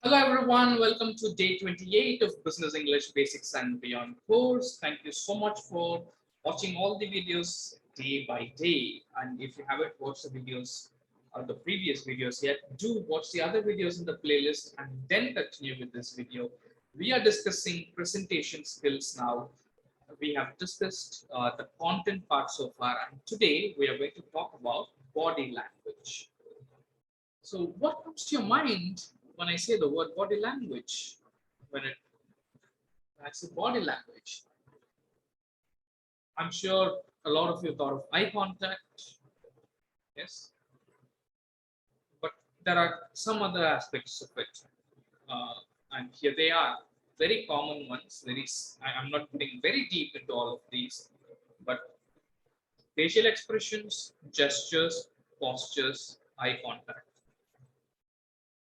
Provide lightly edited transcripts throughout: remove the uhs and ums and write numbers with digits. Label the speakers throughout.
Speaker 1: Hello everyone, welcome to day 28 of Business English Basics and Beyond course. Thank you so much for watching all the videos day by day. And if you haven't watched the videos or the previous videos yet, do watch the other videos in the playlist and then continue with this video. We are discussing presentation skills now. We have discussed the content part so far, and today we are going to talk about body language. So, what comes to your mind when I say the word body language? When it I say body language, I'm sure a lot of you thought of eye contact, yes, but there are some other aspects of it, uh, and here they are, very common ones. I'm not getting very deep into all of these, but facial expressions, gestures, postures, eye contact.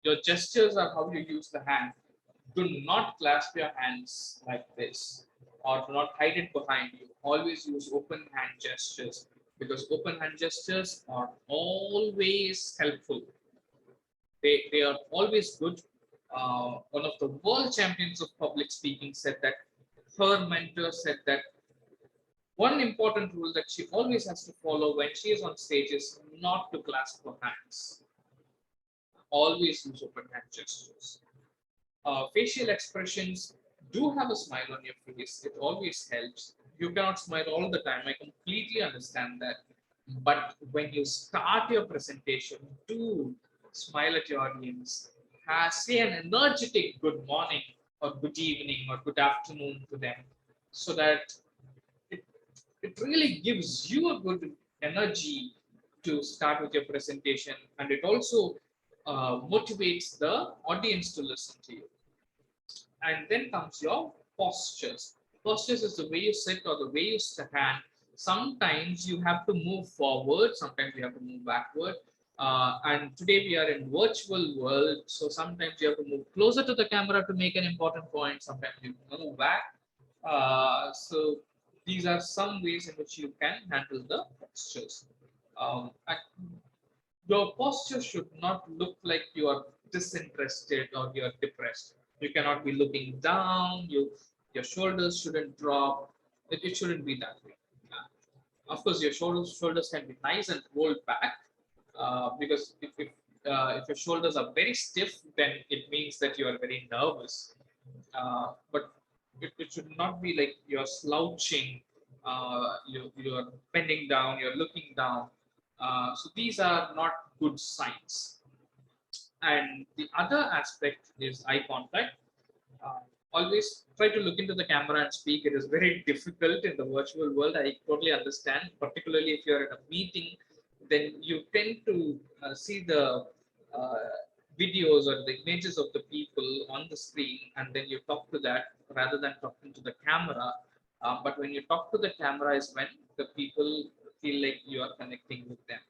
Speaker 1: Your gestures are how you use the hand. Do not clasp your hands like this or do not hide it behind you. Always use open hand gestures because open hand gestures are always helpful. They are always good. One of the world champions of public speaking said that her mentor said that one important rule that she always has to follow when she is on stage is not to clasp her hands. Always use open hand gestures. Facial expressions, do have a smile on your face. It always helps. You cannot smile all the time. I completely understand that. But when you start your presentation, do smile at your audience. Say an energetic good morning or good evening or good afternoon to them so that it, it really gives you a good energy to start with your presentation, and it also motivates the audience to listen to you. And then comes your postures. Postures is the way you sit or the way you stand. Sometimes you have to move forward, sometimes you have to move backward. And today we are in virtual world, so sometimes you have to move closer to the camera to make an important point. Sometimes you move back. So these are some ways in which you can handle the postures. And your posture should not look like you are disinterested or you are depressed. You cannot be looking down. Your shoulders shouldn't drop. It shouldn't be that way. Of course, your shoulders can be nice and rolled back, because if your shoulders are very stiff, then it means that you are very nervous. But it should not be like you're slouching, you're bending down, you're looking down. So these are not good signs. And the other aspect is eye contact. Uh, Always try to look into the camera and speak. It is very difficult in the virtual world. I totally understand, particularly if you're in a meeting, then you tend to see the uh, videos or the images of the people on the screen, and then you talk to that rather than talking to the camera. But when you talk to the camera is when the people feel like you are connecting with them.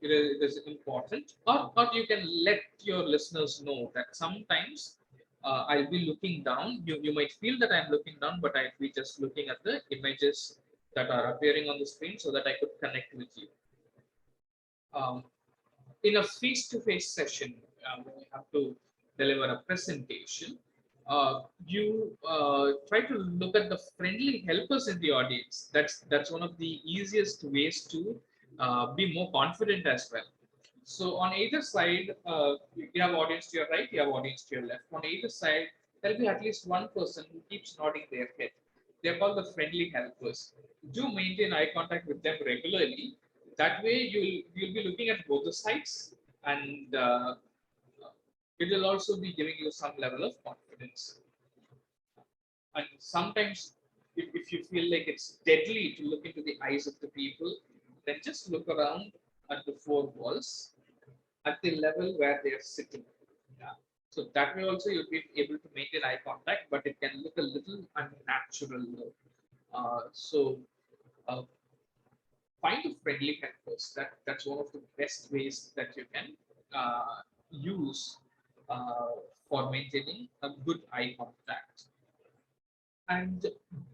Speaker 1: It is important, or you can let your listeners know that sometimes I'll be looking down. You might feel that I'm looking down, but I'll be just looking at the images that are appearing on the screen so that I could connect with you. Um, in a face-to-face session, when you have to deliver a presentation, you try to look at the friendly helpers in the audience. That's one of the easiest ways to be more confident as well. So on either side, you have audience to your right, you have audience to your left. On either side, there'll be at least one person who keeps nodding their head. They're called the friendly helpers. Do maintain eye contact with them regularly. That way, you'll be looking at both the sides, and it will also be giving you some level of confidence. And sometimes, if you feel like it's deadly to look into the eyes of the people, then just look around at the four walls at the level where they are sitting. Yeah. So that way also you'll be able to maintain eye contact, but it can look a little unnatural. So uh, find a friendly helpers. That's one of the best ways that you can use uh, for maintaining a good eye contact. And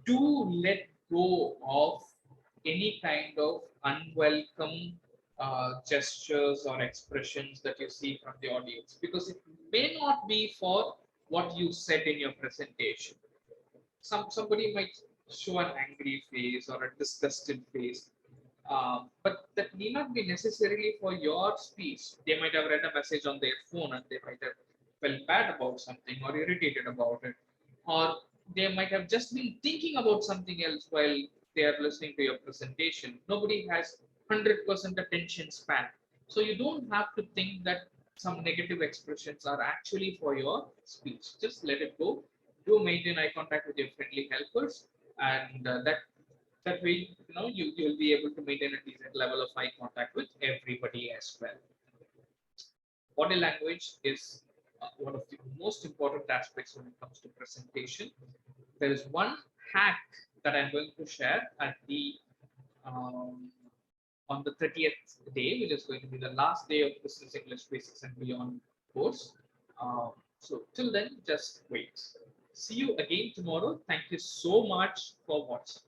Speaker 1: do let go of any kind of unwelcome gestures or expressions that you see from the audience, because it may not be for what you said in your presentation. Somebody might show an angry face or a disgusted face, but that need not be necessarily for your speech. They might have read a message on their phone and they might have felt bad about something or irritated about it, or they might have just been thinking about something else while they are listening to your presentation. Nobody has 100% attention span, so you don't have to think that some negative expressions are actually for your speech. Just let it go. Do maintain eye contact with your friendly helpers, and that way, you'll be able to maintain a decent level of eye contact with everybody as well. Body language is one of the most important aspects when it comes to presentation. There is one hack that I'm going to share at the um, on the 30th day, which is going to be the last day of Business English Basics and Beyond course. So till then, just wait. See you again tomorrow. Thank you so much for watching.